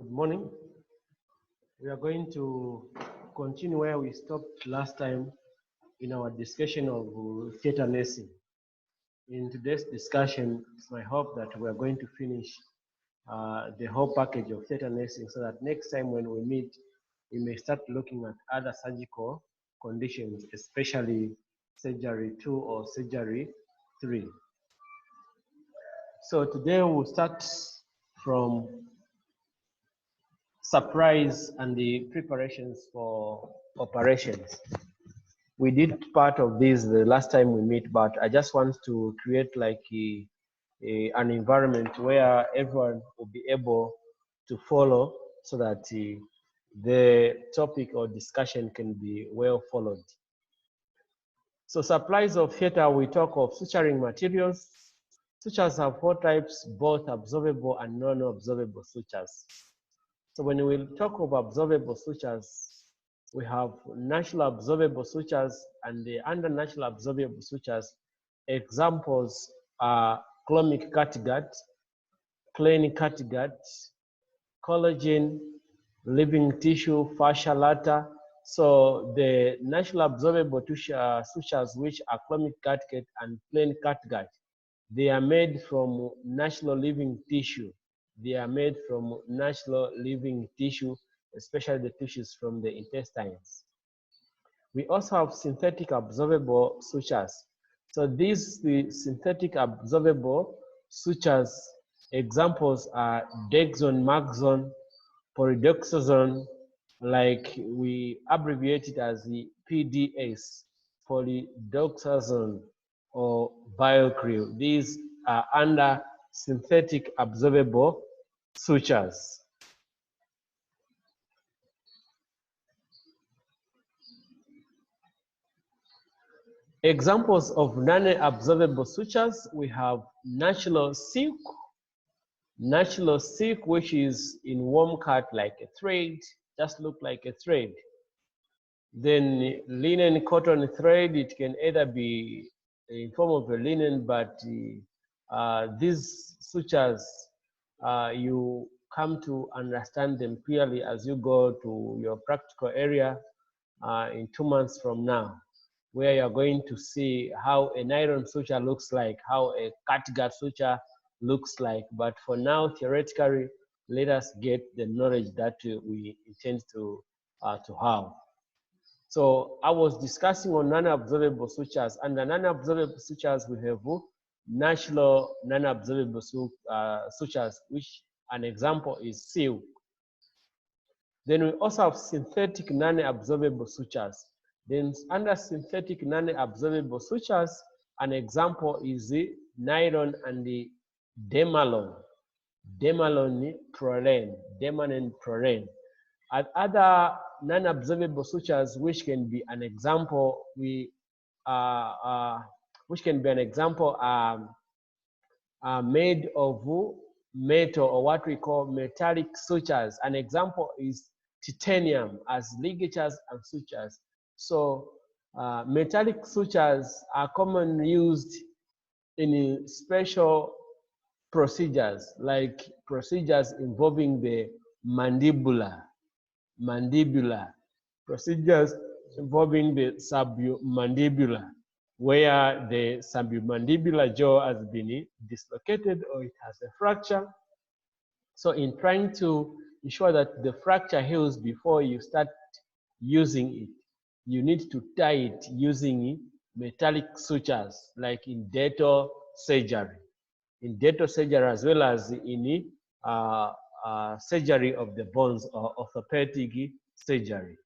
Good morning. We are going to continue where we stopped last time in our discussion of theater nursing. In today's discussion, it's my hope that we are going to finish the whole package of theater nursing so that next time when we meet, we may start looking at other surgical conditions, especially surgery 2 or surgery 3. So today we'll start from surprise and the preparations for operations. We did part of this the last time we meet, but I just want to create like an environment where everyone will be able to follow so that the topic or discussion can be well followed. So supplies of theater, we talk of suturing materials. Sutures have 4 types, both absorbable and non-absorbable sutures. So when we talk of absorbable sutures, we have natural absorbable sutures, and under natural absorbable sutures, examples are chromic catgut, plain catgut, collagen, living tissue, fascia lata. So the natural absorbable sutures, which are chromic catgut and plain catgut, they are made from natural living tissue. They are made from natural living tissue, especially the tissues from the intestines. We also have synthetic absorbable sutures. So these synthetic absorbable sutures, examples are Dexone, Maxone, Polidoxazone, like we abbreviate it as the PDS, Polidoxazone or Biocrew. These are under synthetic absorbable sutures. Examples of non-absorbable sutures, we have natural silk, which is in warm cut like a thread, just look like a thread. Then linen, cotton thread, it can either be in form of a linen, but these sutures, you come to understand them clearly as you go to your practical area in 2 months from now, where you're going to see how a nylon suture looks like, how a catgut suture looks like. But for now, theoretically, let us get the knowledge that we intend to have. So I was discussing on non-absorbable sutures. Under non-absorbable sutures, we have natural non-absorbable sutures, which an example is silk. Then we also have synthetic non-absorbable sutures. Then under synthetic non-absorbable sutures, an example is the nylon and the Demalon, Demalon Prolen. And other non-absorbable sutures, which can be an example, are made of metal, or what we call metallic sutures. An example is titanium as ligatures and sutures. So metallic sutures are commonly used in special procedures, like procedures involving the mandibular, procedures involving the submandibular, where the submandibular jaw has been dislocated or it has a fracture. So in trying to ensure that the fracture heals before you start using it, you need to tie it using metallic sutures, like in dental surgery. In dental surgery, as well as in surgery of the bones or orthopedic surgery.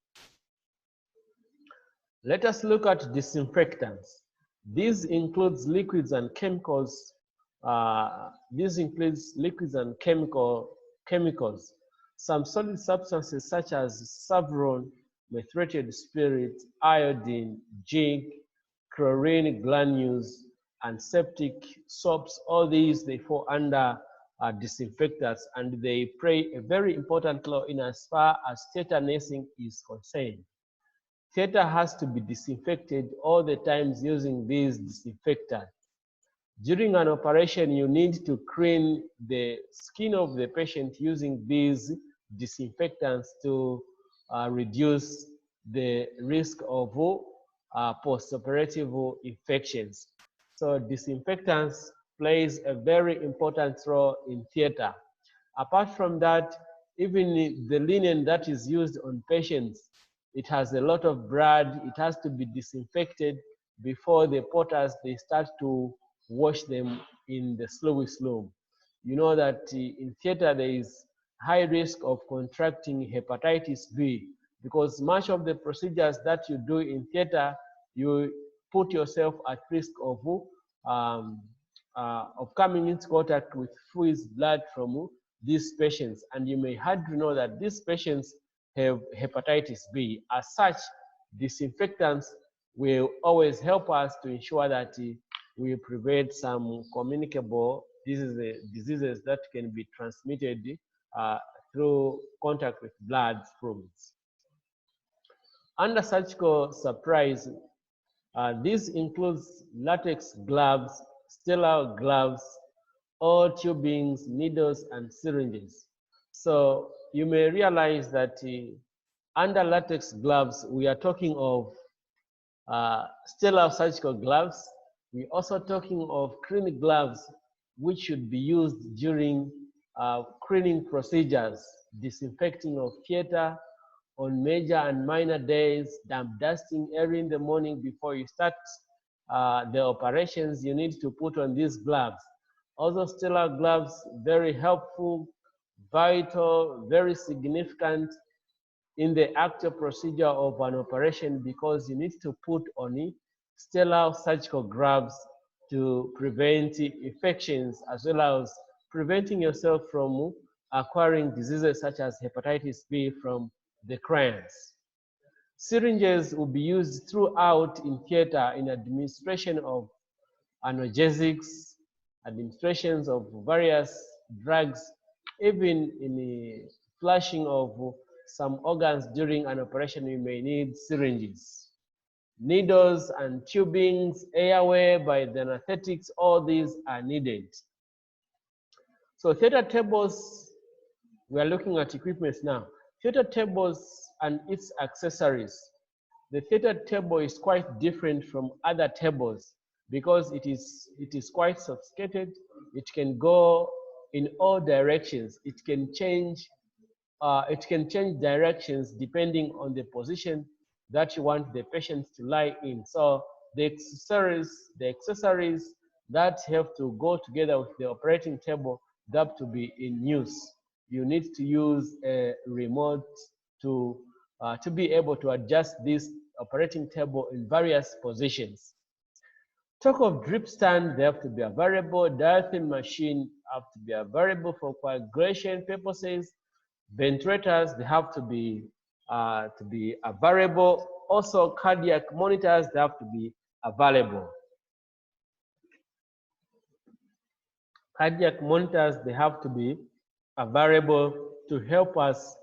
Let us look at disinfectants. This includes liquids and chemicals. Chemicals. Some solid substances such as Savron, methylated spirit, iodine, zinc, chlorine granules, and septic soaps. All these, they fall under disinfectants, and they play a very important role in as far as theater nursing is concerned. Theater has to be disinfected all the times using these disinfectants. During an operation, you need to clean the skin of the patient using these disinfectants to reduce the risk of post-operative infections. So disinfectants plays a very important role in theater. Apart from that, even the linen that is used on patients, it has a lot of blood. It has to be disinfected before the porters they start to wash them in the Lewis room. You know that in theater there is high risk of contracting hepatitis B because much of the procedures that you do in theater, you put yourself at risk of coming into contact with fluids, blood from these patients, and you may hardly know that these patients have hepatitis B. As such, disinfectants will always help us to ensure that we prevent some communicable diseases that can be transmitted through contact with blood fluids. Under surgical supplies, this includes latex gloves, sterile gloves, all tubings, needles, and syringes. So you may realize that under latex gloves, we are talking of sterile surgical gloves. We're also talking of cleaning gloves, which should be used during cleaning procedures, disinfecting of theater on major and minor days, damp dusting early in the morning before you start the operations. You need to put on these gloves. Also, sterile gloves, very helpful, vital, very significant in the actual procedure of an operation because you need to put on sterile surgical gloves to prevent infections as well as preventing yourself from acquiring diseases such as hepatitis B from the clients. Syringes will be used throughout in theater in administration of analgesics, administrations of various drugs, even in the flushing of some organs during an operation, you may need syringes. Needles and tubings, airway by the anesthetics, all these are needed. So theater tables, we are looking at equipment now. Theater tables and its accessories. The theater table is quite different from other tables because it is quite sophisticated. It can go in all directions. It can change directions depending on the position that you want the patient to lie in. So the accessories that have to go together with the operating table that have to be in use. You need to use a remote to be able to adjust this operating table in various positions. Talk of drip stand, they have to be available. Dialysis machine have to be available for coagulation purposes. Ventilators, they have to be available. Also, cardiac monitors, they have to be available. Cardiac monitors, they have to be available to help us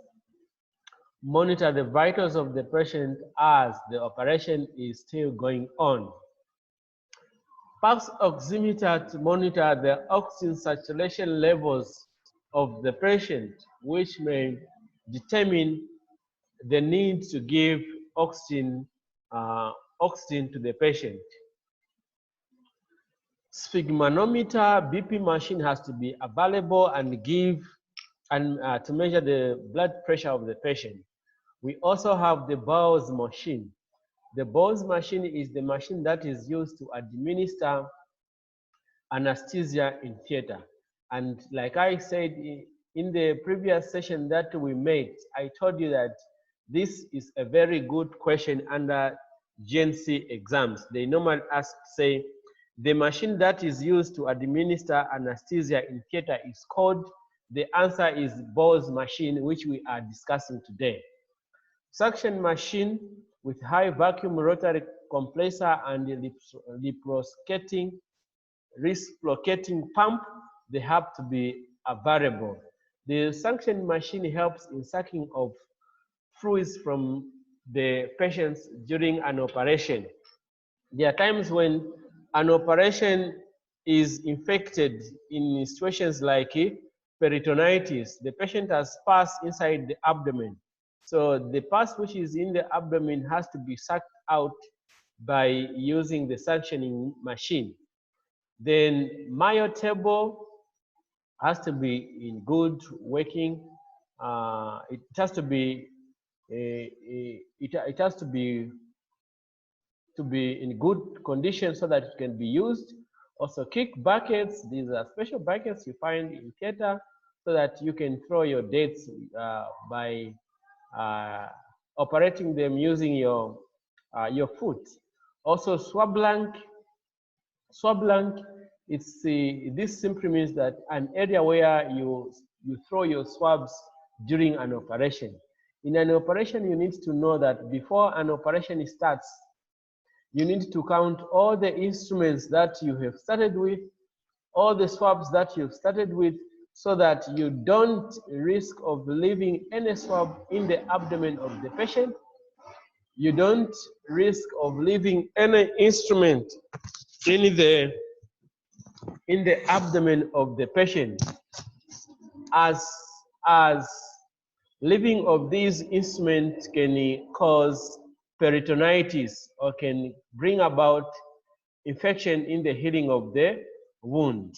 monitor the vitals of the patient as the operation is still going on. Pulse oximeter to monitor the oxygen saturation levels of the patient, which may determine the need to give oxygen to the patient. Sphygmanometer, BP machine has to be available and to measure the blood pressure of the patient. We also have the Bowles machine. The Bowles machine is the machine that is used to administer anesthesia in theater. And like I said in the previous session that we made, I told you that this is a very good question under GNC exams. They normally ask, say, the machine that is used to administer anesthesia in theater is called, the answer is Bowles machine, which we are discussing today. Suction machine with high vacuum rotary compressor and reciprocating pump, they have to be available. The suction machine helps in sucking of fluids from the patients during an operation. There are times when an operation is infected in situations like peritonitis. The patient has pus inside the abdomen. So the pus which is in the abdomen has to be sucked out by using the suctioning machine. Then Mayo table has to be in good working. It has to be it has to be in good condition so that it can be used. Also, kick buckets. These are special buckets you find in theater so that you can throw your dates by operating them using your foot. Also, swab blank. Swab blank. This simply means that an area where you throw your swabs during an operation. In an operation, you need to know that before an operation starts, you need to count all the instruments that you have started with, all the swabs that you've started with, so that you don't risk of leaving any swab in the abdomen of the patient. You don't risk of leaving any instrument in the abdomen of the patient, as leaving of these instruments can cause peritonitis or can bring about infection in the healing of the wound.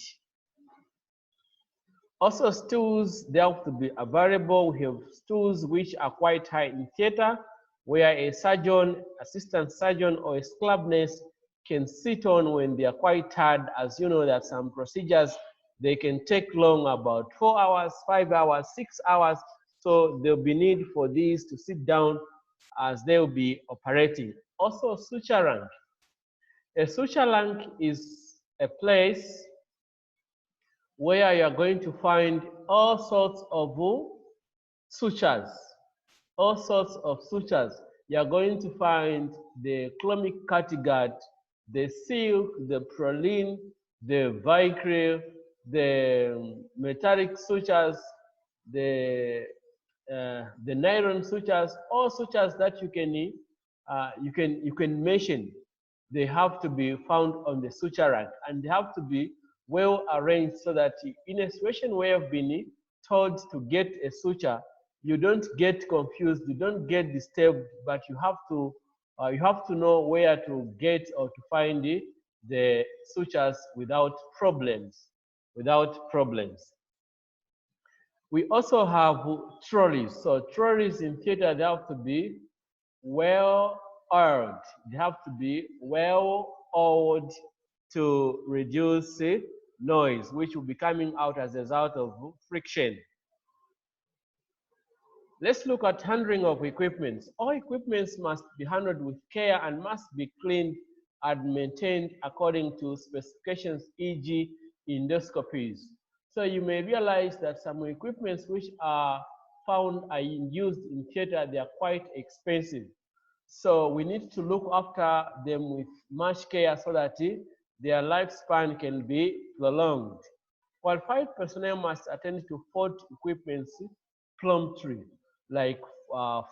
Also, stools, they have to be available. We have stools which are quite high in theater, where a surgeon, assistant surgeon, or a scrub nurse can sit on when they are quite tired. As you know, that some procedures, they can take long, about 4 hours, 5 hours, 6 hours. So there'll be need for these to sit down as they will be operating. Also, suture rank. A suture rank is a place where you are going to find all sorts of sutures. All sorts of sutures. You are going to find the chromic catgut, the silk, the praline, the vicryl, the metallic sutures, the nylon sutures, all sutures that you can mention. They have to be found on the suture rack, and they have to be well arranged so that in a situation where you've been told to get a suture, you don't get confused, you don't get disturbed, but you have to know where to get or to find the sutures without problems. We also have trolleys. So trolleys in theater, they have to be well oiled. They have to be well oiled to reduce noise, which will be coming out as a result of friction. Let's look at handling of equipment. All equipments must be handled with care and must be cleaned and maintained according to specifications, e.g. endoscopies. So you may realize that some equipments which are used in theater, they are quite expensive. So we need to look after them with much care so that their lifespan can be prolonged. Qualified personnel must attend to 4 equipments promptly, like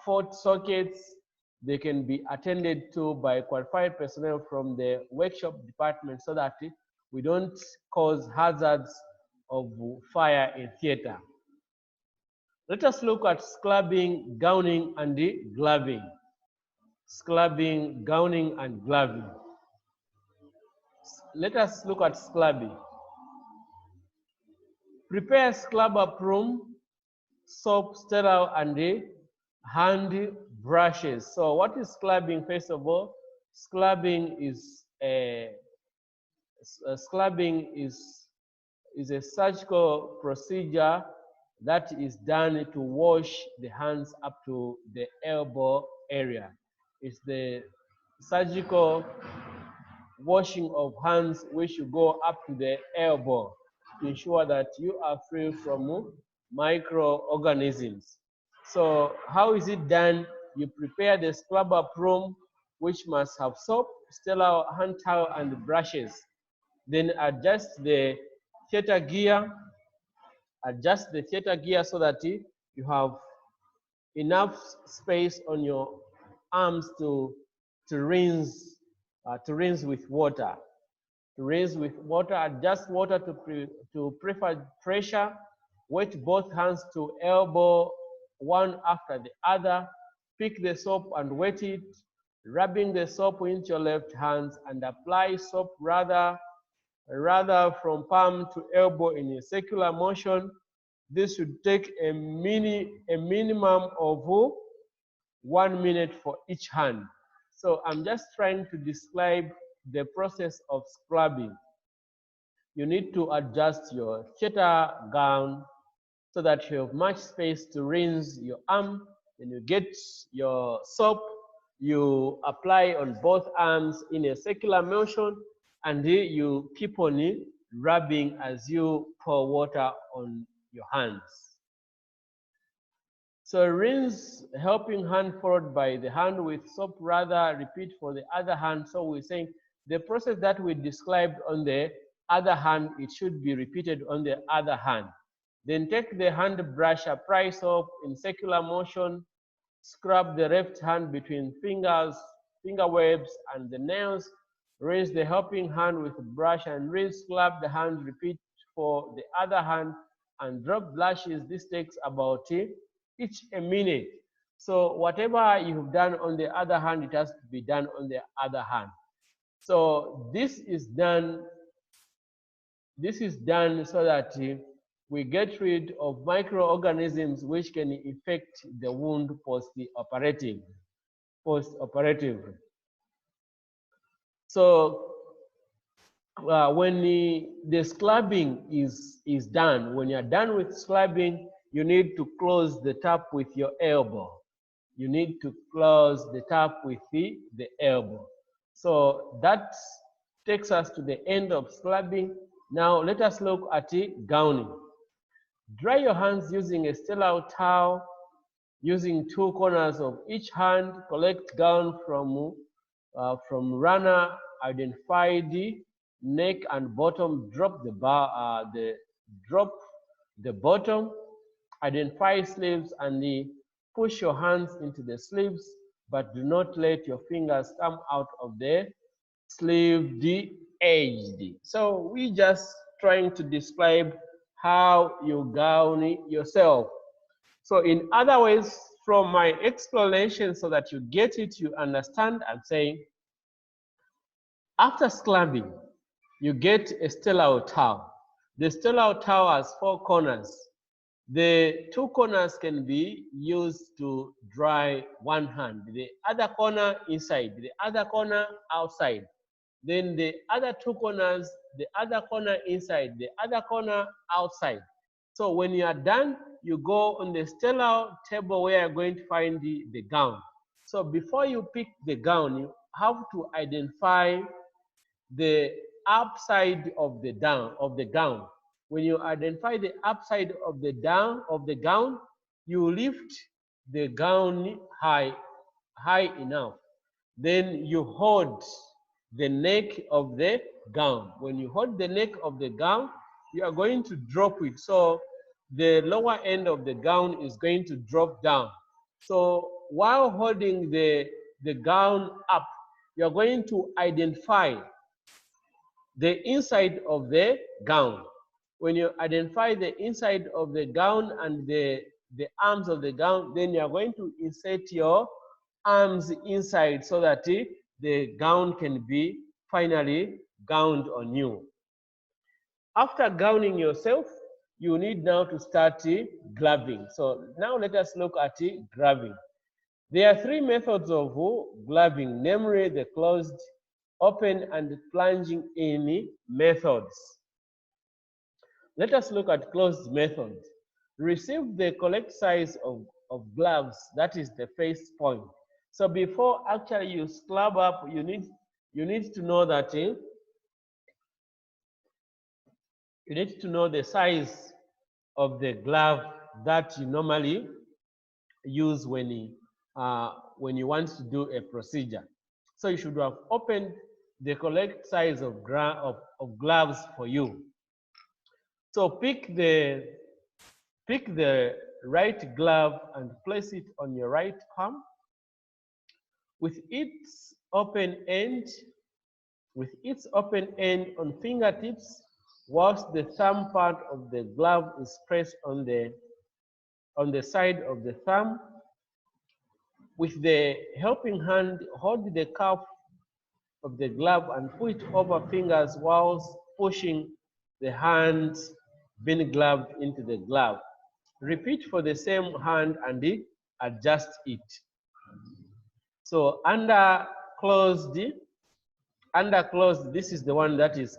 4 sockets. They can be attended to by qualified personnel from the workshop department so that we don't cause hazards of fire in theater. Let us look at scrubbing, gowning, and gloving. Scrubbing, gowning, and gloving. Let us look at scrubbing. Prepare scrub apron, soap, sterile, and hand brushes. So what is scrubbing? First of all, scrubbing is a surgical procedure that is done to wash the hands up to the elbow area. It's the surgical washing of hands which should go up to the elbow to ensure that you are free from microorganisms. So how is it done? You prepare the scrub apron, which must have soap, sterile hand towel, and brushes. Then adjust the theater gear so that you have enough space on your arms to rinse with water. To rinse with water, adjust water to prefer pressure Wet both hands to elbow, one after the other. Pick the soap and wet it, rubbing the soap into your left hand, and apply soap rather from palm to elbow in a circular motion. This should take a minimum of 1 minute for each hand. So I'm just trying to describe the process of scrubbing. You need to adjust your theater gown so that you have much space to rinse your arm. Then you get your soap, you apply on both arms in a circular motion, and you keep on rubbing as you pour water on your hands. So rinse helping hand followed by the hand with soap, rather repeat for the other hand. So we're saying the process that we described on the other hand, it should be repeated on the other hand. Then take the hand brush, apply soap in circular motion, scrub the left hand between fingers, finger webs and the nails, rinse the helping hand with brush and rinse, scrub the hand, repeat for the other hand, and drop blushes. This takes about each a minute. So whatever you've done on the other hand, it has to be done on the other hand. So this is done so that we get rid of microorganisms which can infect the wound post-operative. So when the scrubbing is done, when you're done with scrubbing, you need to close the tap with your elbow. You need to close the tap with the elbow. So that takes us to the end of scrubbing. Now let us look at gowning. Dry your hands using a sterile towel, using 2 corners of each hand. Collect gown from runner. Identify the neck and bottom. Drop the bottom. Identify sleeves and push your hands into the sleeves, but do not let your fingers come out of the sleeve edge. So we just trying to describe how you gown yourself. So in other ways, from my explanation, so that you get it, you understand, I'm saying, after scrubbing, you get a sterile towel. The sterile towel has 4 corners. The 2 corners can be used to dry one hand, the other corner inside, the other corner outside. Then the other 2 corners, the other corner inside, the other corner outside. So when you are done, you go on the sterile table where you're going to find the gown. So before you pick the gown, you have to identify the upside of the gown. When you identify the upside of the gown, you lift the gown high enough. Then you hold the neck of the gown. When you hold the neck of the gown, you are going to drop it. So the lower end of the gown is going to drop down. So while holding the gown up, you are going to identify the inside of the gown. When you identify the inside of the gown and the arms of the gown, then you are going to insert your arms inside so that the gown can be finally gowned on you. After gowning yourself, you need now to start gloving. So now let us look at gloving. There are 3 methods of gloving, namely the closed, open, and plunging in methods. Let us look at closed method. Receive the correct size of gloves, that is the face point. So before actually you scrub up, you need to know that you need to know the size of the glove that you normally use when you want to do a procedure. So you should have opened the correct size of gloves for you. So pick the right glove and place it on your right palm with its open end on fingertips. whilst the thumb part of the glove is pressed on the side of the thumb. With the helping hand, hold the cuff of the glove and put it over fingers whilst pushing the hands being gloved into the glove. Repeat for the same hand and adjust it. So under closed, this is the one that is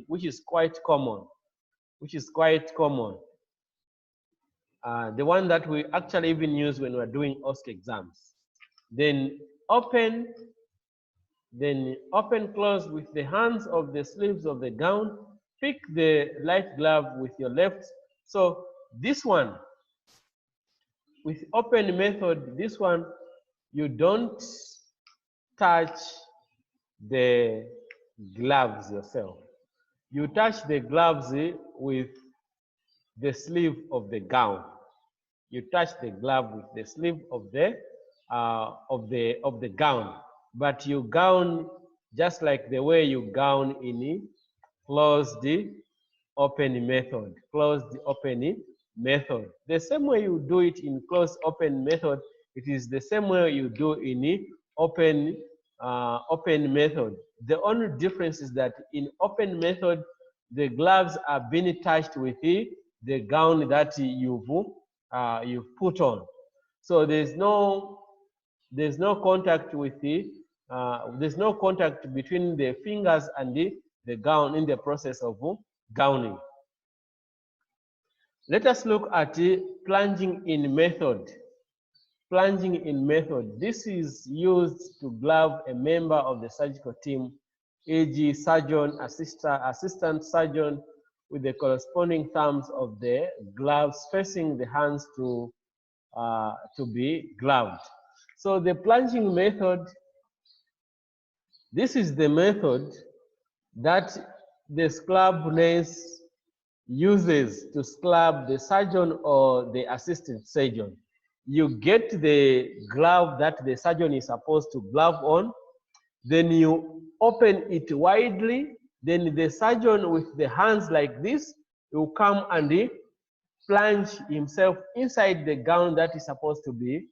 which is quite common, the one that we actually even use when we're doing OSCE exams. Then open, close with the hands of the sleeves of the gown. Pick the light glove with your left. So this one, with open method, this one, you don't touch the gloves yourself. You touch the gloves with the sleeve of the gown. You touch the glove with the sleeve of the gown, but you gown just like the way you gown in closed open method. The same way you do it in closed open method, it is the same way you do in open method. The only difference is that in open method, the gloves are being touched with the gown that you've put on. So there's no contact with there's no contact between the fingers and the gown in the process of gowning. Let us look at the plunging in method. This is used to glove a member of the surgical team, e.g. surgeon, assistant surgeon, with the corresponding thumbs of the gloves facing the hands to be gloved. So the plunging method, this is the method that the scrub nurse uses to scrub the surgeon or the assistant surgeon. You get the glove that the surgeon is supposed to glove on, then you open it widely, then the surgeon with the hands like this will come and plunge himself inside the gown that is supposed to be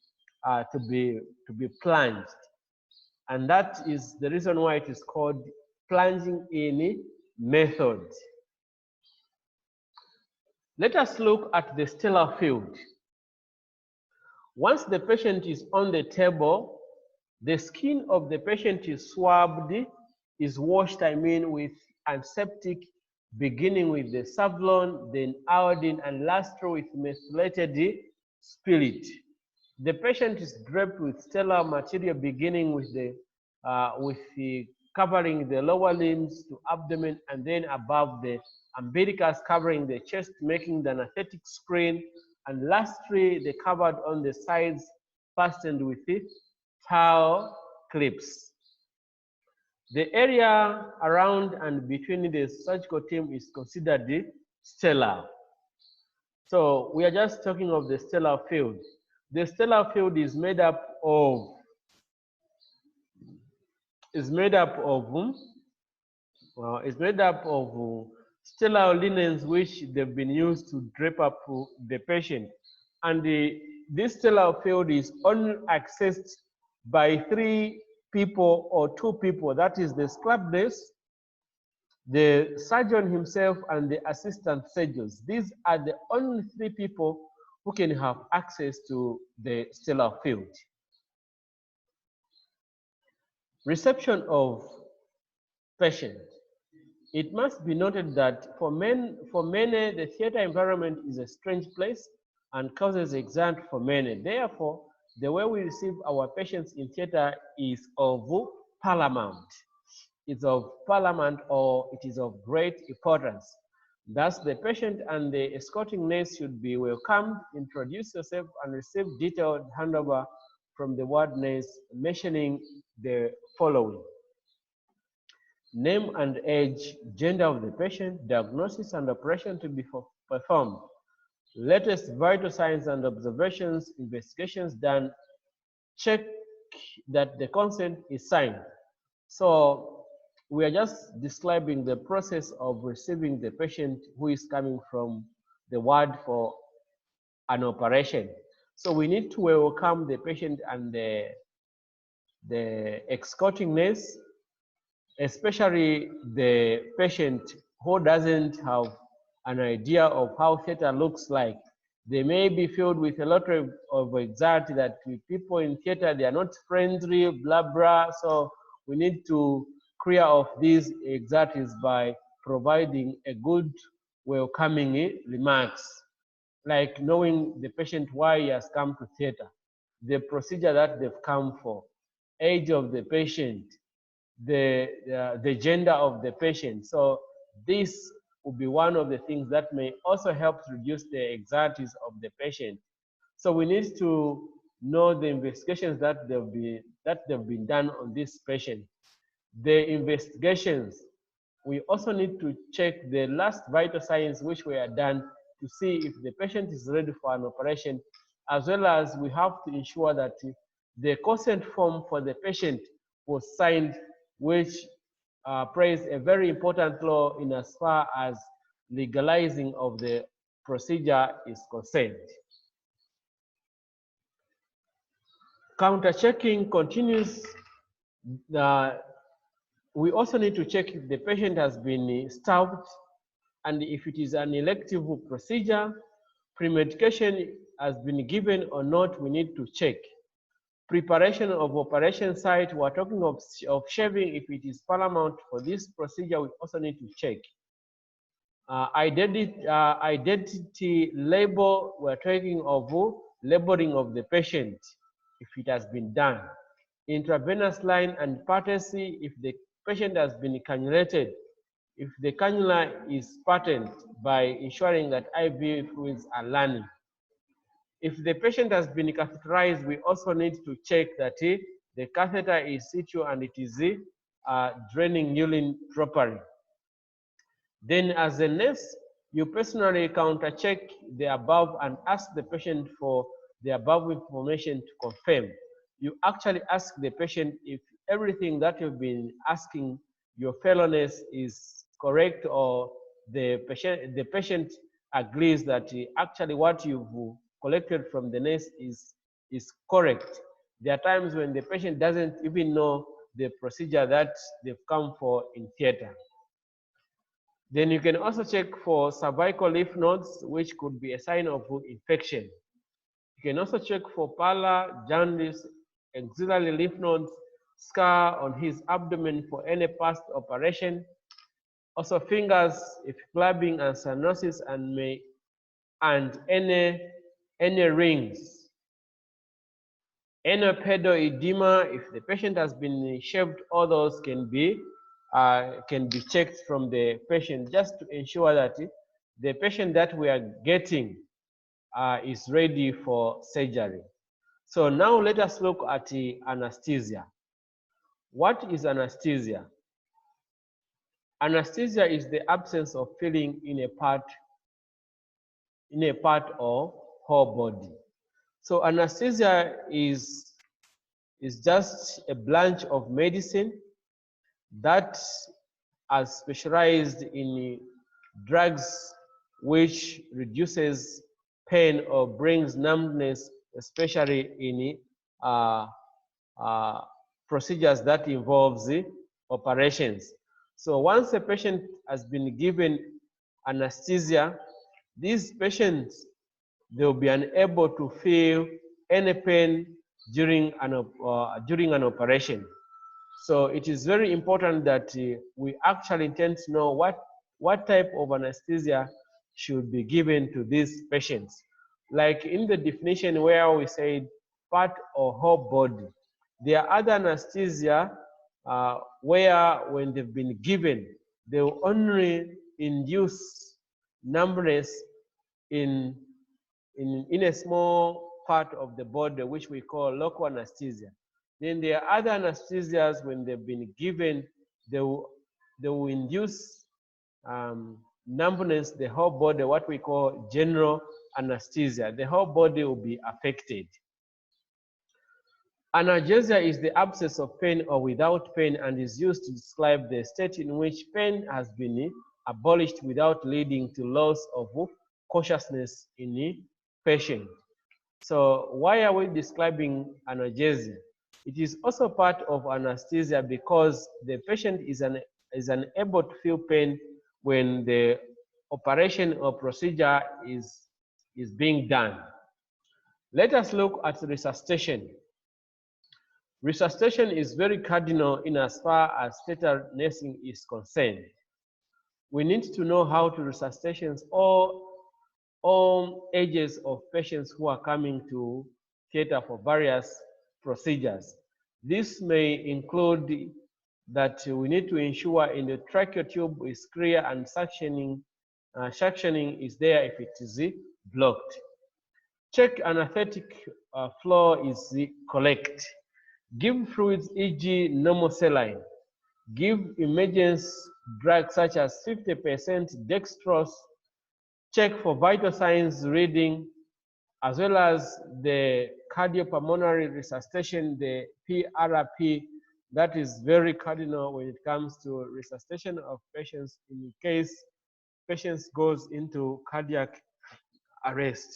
plunged. And that is the reason why it is called plunging in method. Let us look at the stellar field. Once the patient is on the table, the skin of the patient is swabbed, is washed, with antiseptic, beginning with the Savlon, then iodine, and lastly with methylated spirit. The patient is draped with stellar material, beginning with the covering the lower limbs to abdomen, and then above the umbilicus, covering the chest, making the anesthetic screen, and lastly the covered on the sides, fastened with the towel clips. The area around and between the surgical team is considered the stellar. So we are just talking of the stellar field. The stellar field is made up of stellar linens which they've been used to drape up the patient, and this stellar field is only accessed by 3 people or 2 people. That is the scrub nurse, the surgeon himself, and the assistant surgeons. These are the only 3 people who can have access to the stellar field. Reception of patient. It must be noted that for many, the theater environment is a strange place and causes anxiety for many. Therefore, the way we receive our patients in theater is of paramount. It's of paramount, or it is of great importance. Thus, the patient and the escorting nurse should be welcomed, introduce yourself, and receive detailed handover from the ward nurse, mentioning the following: name and age, gender of the patient, diagnosis and operation to be performed, latest vital signs and observations, investigations done, check that the consent is signed. So we are just describing the process of receiving the patient who is coming from the ward for an operation. So we need to welcome the patient and the escorting nurse, especially the patient who doesn't have an idea of how theater looks like. They may be filled with a lot of anxiety that people in theater, they are not friendly, blah, blah. So we need to clear off these anxieties by providing a good welcoming remarks, like knowing the patient why he has come to theater, the procedure that they've come for, age of the patient, the gender of the patient. So this will be one of the things that may also help to reduce the anxieties of the patient. So we need to know the investigations that they've been done on this patient. The investigations, we also need to check the last vital signs which were done to see if the patient is ready for an operation, as well as we have to ensure that the consent form for the patient was signed, which plays a very important role in as far as legalizing of the procedure is concerned. Counter-checking continues. We also need to check if the patient has been stabbed, and if it is an elective procedure, pre-medication has been given or not, we need to check. Preparation of operation site, we're talking of shaving, if it is paramount for this procedure, we also need to check. Identity label, we're talking of labeling of the patient, if it has been done. Intravenous line and patency, if the patient has been cannulated, if the cannula is patent, by ensuring that IV fluids are running. If the patient has been catheterized, we also need to check that the catheter is situ and it is draining urine properly. Then as a nurse, you personally counter-check the above and ask the patient for the above information to confirm. You actually ask the patient if everything that you've been asking your fellow nurse is correct, or the patient agrees that actually what you've collected from the nurse is correct. There are times when the patient doesn't even know the procedure that they've come for in theater. Then you can also check for cervical lymph nodes, which could be a sign of infection. You can also check for pallor, jaundice, axillary lymph nodes, scar on his abdomen for any past operation. Also fingers, if clubbing and cyanosis, and any rings. Any pedal edema, if the patient has been shaved, all those can be checked from the patient, just to ensure that the patient that we are getting is ready for surgery. So now let us look at the anesthesia. What is anesthesia? Anesthesia is the absence of feeling in a part or whole body. So anesthesia is just a branch of medicine that are specialized in drugs which reduces pain or brings numbness, especially in procedures that involves operations. So once a patient has been given anesthesia, these patients, they'll be unable to feel any pain during an operation. So it is very important that we actually intend to know what type of anesthesia should be given to these patients. Like in the definition where we said part or whole body, there are other anesthesia where when they've been given, they will only induce numbness in a small part of the body, which we call local anesthesia. Then there are other anesthesias when they've been given, they will induce numbness the whole body, what we call general anesthesia. The whole body will be affected. Analgesia is the absence of pain or without pain and is used to describe the state in which pain has been abolished without leading to loss of consciousness in the patient. So why are we describing analgesia? It is also part of anesthesia because the patient is unable to feel pain when the operation or procedure is being done. Let us look at resuscitation. Resuscitation is very cardinal in as far as theater nursing is concerned. We need to know how to resuscitate all ages of patients who are coming to theater for various procedures. This may include that we need to ensure in the tracheal tube is clear and suctioning is there if it is blocked. Check anesthetic flow is correct. Give fluids, e.g. normal saline. Give emergency drugs such as 50% dextrose. Check for vital signs reading, as well as the cardiopulmonary resuscitation, the PRP. That is very cardinal when it comes to resuscitation of patients in case patients goes into cardiac arrest.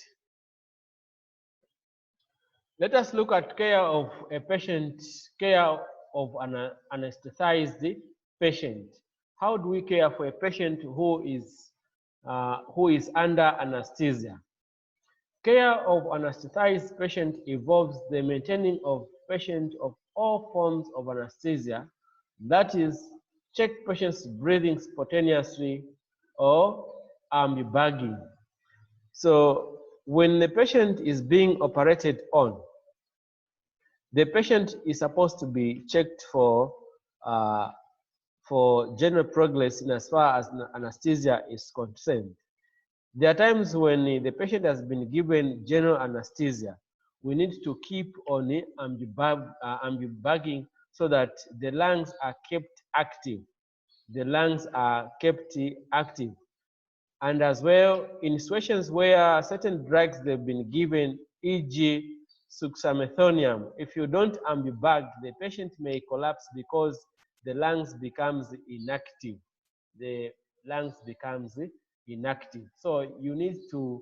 Let us look at care of a patient, care of an anesthetized patient. How do we care for a patient who is under anesthesia? Care of anesthetized patient involves the maintaining of patient of all forms of anesthesia, that is, check patient's breathing spontaneously or ambubagging. So when the patient is being operated on, the patient is supposed to be checked for general progress in as far as anesthesia is concerned. There are times when the patient has been given general anesthesia. We need to keep on ambubagging so that the lungs are kept active. The lungs are kept active. And as well, in situations where certain drugs they've been given, e.g. suxamethonium, if you don't ambubag, the patient may collapse because the lungs becomes inactive. The lungs becomes inactive. So you need to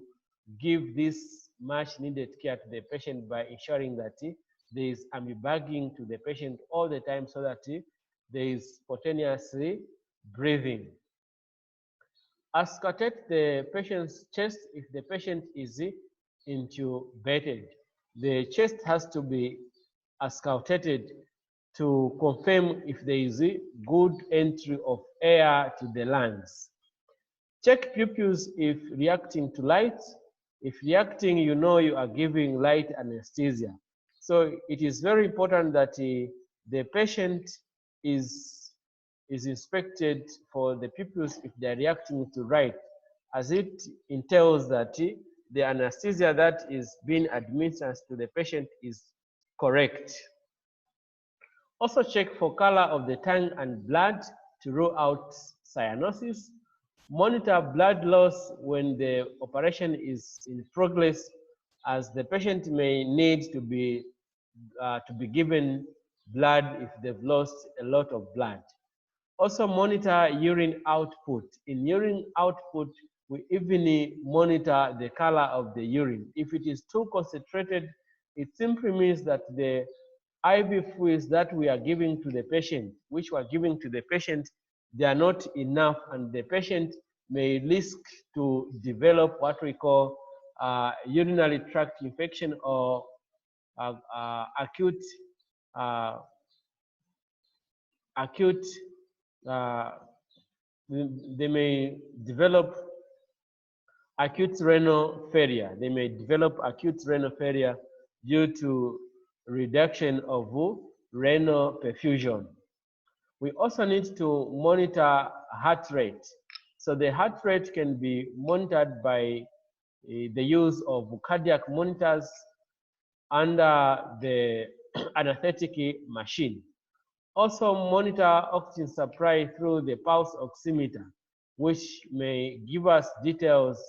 give this much needed care to the patient by ensuring that there is ambubagging to the patient all the time so that there is spontaneous breathing. Auscultate the patient's chest if the patient is intubated. The chest has to be auscultated to confirm if there is a good entry of air to the lungs. Check pupils if reacting to light. If reacting, you know you are giving light anesthesia. So it is very important that the patient is inspected for the pupils if they are reacting to light, as it entails that the anesthesia that is being administered to the patient is correct. Also check for color of the tongue and blood to rule out cyanosis. Monitor blood loss when the operation is in progress, as the patient may need to be given blood if they've lost a lot of blood. Also monitor urine output. In urine output, we even monitor the color of the urine. If it is too concentrated, it simply means that the IV fluids that we are giving to the patient, which we are giving to the patient, they are not enough, and the patient may risk to develop what we call urinary tract infection or acute they may develop acute renal failure. They may develop acute renal failure due to reduction of renal perfusion. We also need to monitor heart rate. So the heart rate can be monitored by the use of cardiac monitors under the anesthetic machine. Also monitor oxygen supply through the pulse oximeter, which may give us details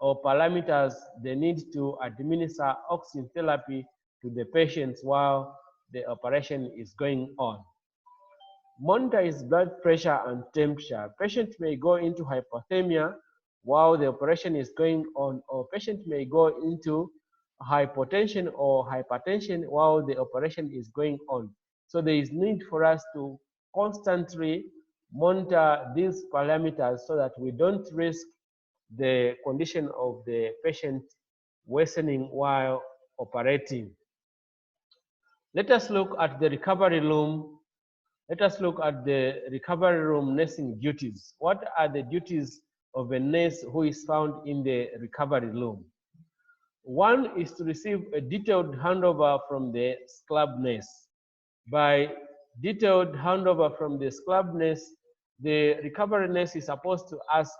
or parameters they need to administer oxygen therapy to the patients while the operation is going on. Monitor his blood pressure and temperature. Patient may go into hypothermia while the operation is going on, or patient may go into hypotension or hypertension while the operation is going on. So there is need for us to constantly monitor these parameters so that we don't risk the condition of the patient worsening while operating. Let us look at the recovery room. Let us look at the recovery room nursing duties. What are the duties of a nurse who is found in the recovery room? One is to receive a detailed handover from the scrub nurse. By detailed handover from the scrub nurse, the recovery nurse is supposed to ask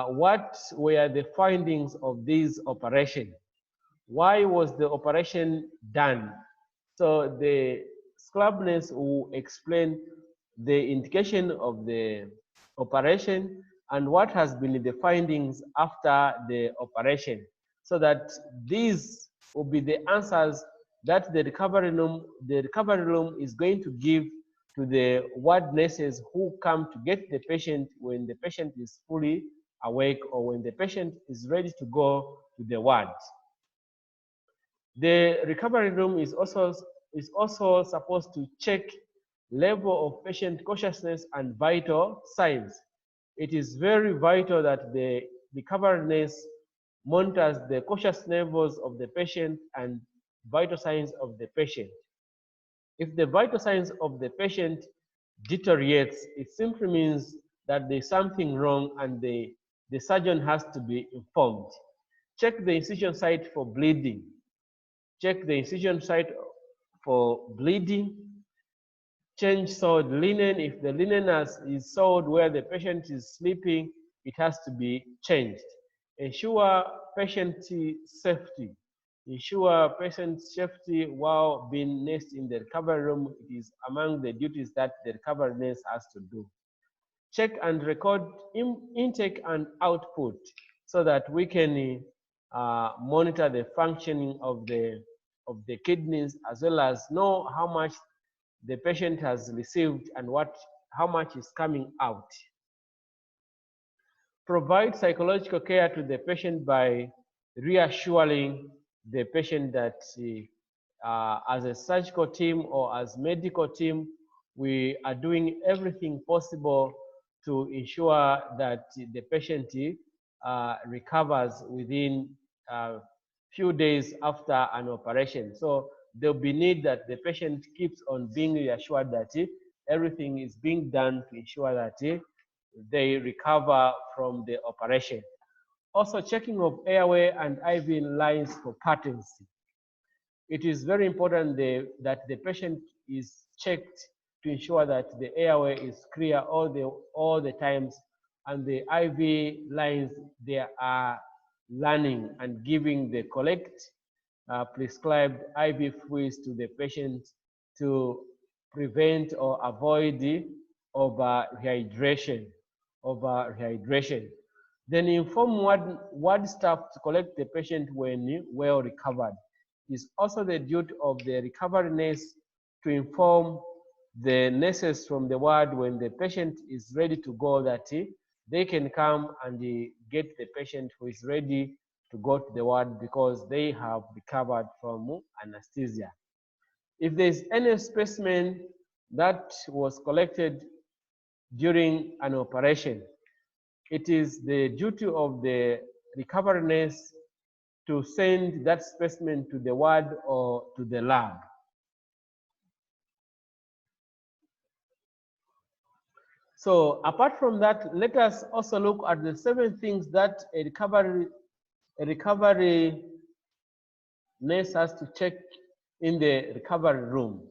what were the findings of this operation? Why was the operation done? So the scrub nurse will explain the indication of the operation and what has been the findings after the operation, so that these will be the answers that the recovery room is going to give to the ward nurses who come to get the patient when the patient is fully awake or when the patient is ready to go to the ward. The recovery room is also supposed to check level of patient consciousness and vital signs. It is very vital that the recovery nurse monitors the conscious levels of the patient and vital signs of the patient. If the vital signs of the patient deteriorates, it simply means that there's something wrong and the surgeon has to be informed. Check the incision site for bleeding. Check the incision site for bleeding. Change sewed linen. If the linen is sewed where the patient is sleeping, it has to be changed. Ensure patient safety. Ensure patient safety while being nursed in the recovery room. It is among the duties that the recovery nurse has to do. Check and record intake and output so that we can monitor the functioning of the kidneys, as well as know how much the patient has received and how much is coming out. Provide psychological care to the patient by reassuring the patient that as a surgical team or as medical team, we are doing everything possible to ensure that the patient recovers within a few days after an operation. So there'll be need that the patient keeps on being reassured that everything is being done to ensure that they recover from the operation. Also, checking of airway and IV lines for patency. It is very important that the patient is checked to ensure that the airway is clear all the times, and the IV lines, they are running and giving the correct prescribed IV fluids to the patient to prevent or avoid the overhydration. Then inform ward staff to collect the patient when well recovered. It's also the duty of the recovery nurse to inform the nurses from the ward when the patient is ready to go, that they can come and get the patient who is ready to go to the ward because they have recovered from anesthesia. If there's any specimen that was collected during an operation, it is the duty of the recovery nurse to send that specimen to the ward or to the lab. So apart from that, let us also look at the 7 things that a recovery nurse has to check in the recovery room.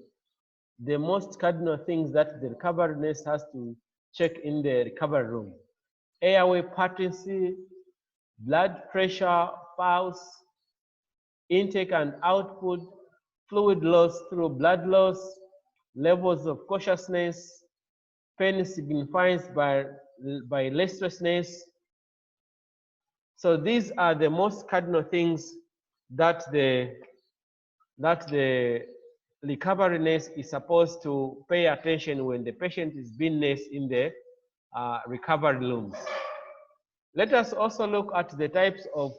The most cardinal things that the recovery nurse has to check in the recovery room: airway patency, blood pressure, pulse, intake and output, fluid loss through blood loss, levels of consciousness, pain signified by restlessness. So these are the most cardinal things that the recovery nurse is supposed to pay attention when the patient is being nursed in the recovery rooms. Let us also look at the types of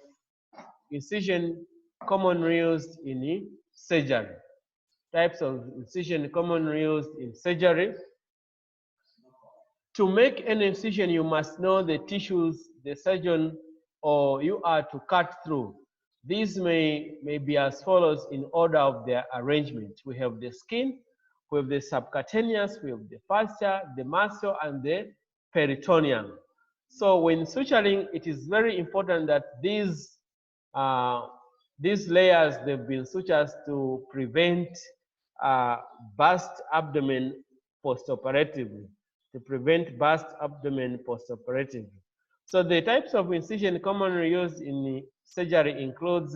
incision commonly used in surgery. Types of incision commonly used in surgery. To make an incision, you must know the tissues the surgeon or you are to cut through. These may be as follows in order of their arrangement. We have the skin, we have the subcutaneous, we have the fascia, the muscle, and the peritoneum. So when suturing, it is very important that these layers, they've been sutures to prevent burst abdomen postoperatively, to prevent burst abdomen postoperatively. So the types of incision commonly used in surgery includes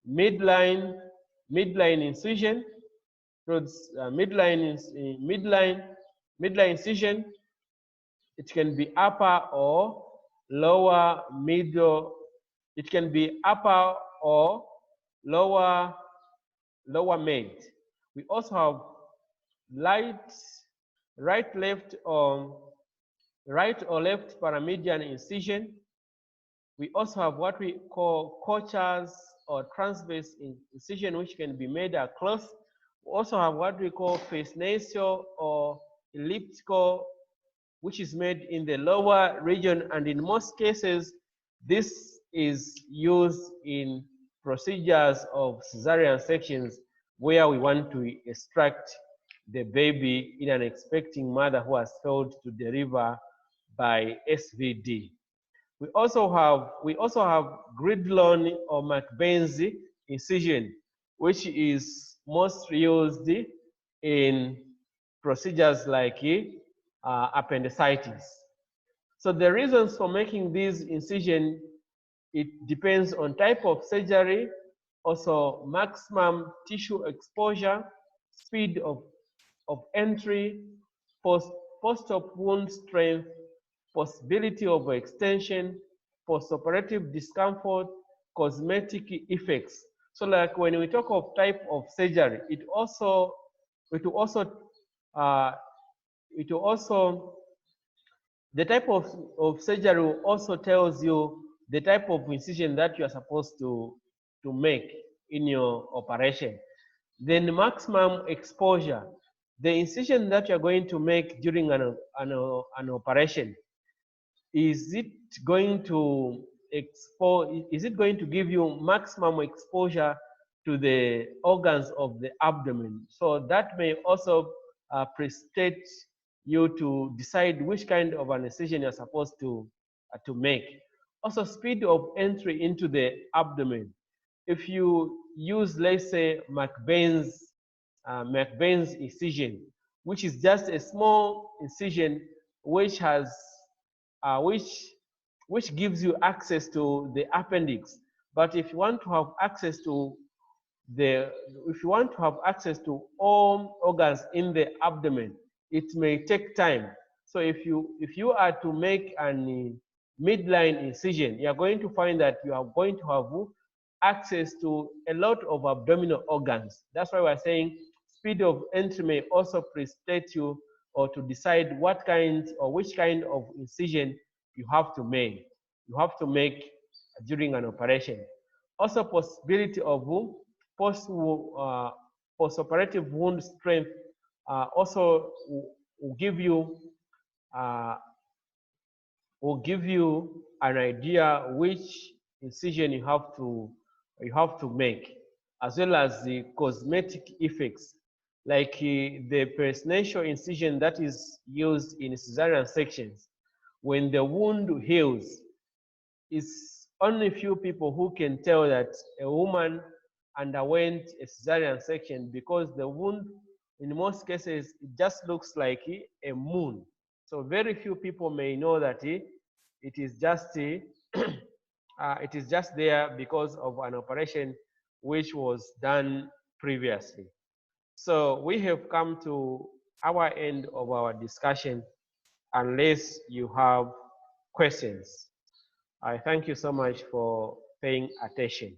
midline incision, midline incision. It can be upper or lower middle. It can be upper or lower mid. We also have right or left paramedian incision. We also have what we call cochlear or transverse incision, which can be made across. We also have what we call fascial or elliptical, which is made in the lower region, and in most cases, this is used in procedures of cesarean sections where we want to extract the baby in an expecting mother who has failed to deliver by SVD. We also have gridlon or McBain's incision, which is most used in procedures like appendicitis. So the reasons for making these incision, it depends on type of surgery, also maximum tissue exposure, speed of entry, post-op wound strength, possibility of extension, postoperative discomfort, cosmetic effects. So like when we talk of type of surgery, it will also the type of surgery will also tells you the type of incision that you are supposed to make in your operation. Then maximum exposure, the incision that you are going to make during an operation, is it going to give you maximum exposure to the organs of the abdomen? So that may also precipitate you to decide which kind of an incision you're supposed to make. Also, speed of entry into the abdomen. If you use, let's say, McBain's incision, which is just a small incision which has which gives you access to the appendix. But if you want to have access to all organs in the abdomen, it may take time. So if you are to make an midline incision, you are going to find that you are going to have access to a lot of abdominal organs. That's why we're saying speed of entry may also precipitate you or to decide what kind or which kind of incision you have to make. During an operation. Also, possibility of post-operative wound strength also will give you an idea which incision you have to make, as well as the cosmetic effects, like the perinatal incision that is used in cesarean sections. When the wound heals, it's only few people who can tell that a woman underwent a cesarean section, because the wound, in most cases, it just looks like a moon. So very few people may know that it is just there because of an operation which was done previously. So we have come to our end of our discussion, unless you have questions. I thank you so much for paying attention.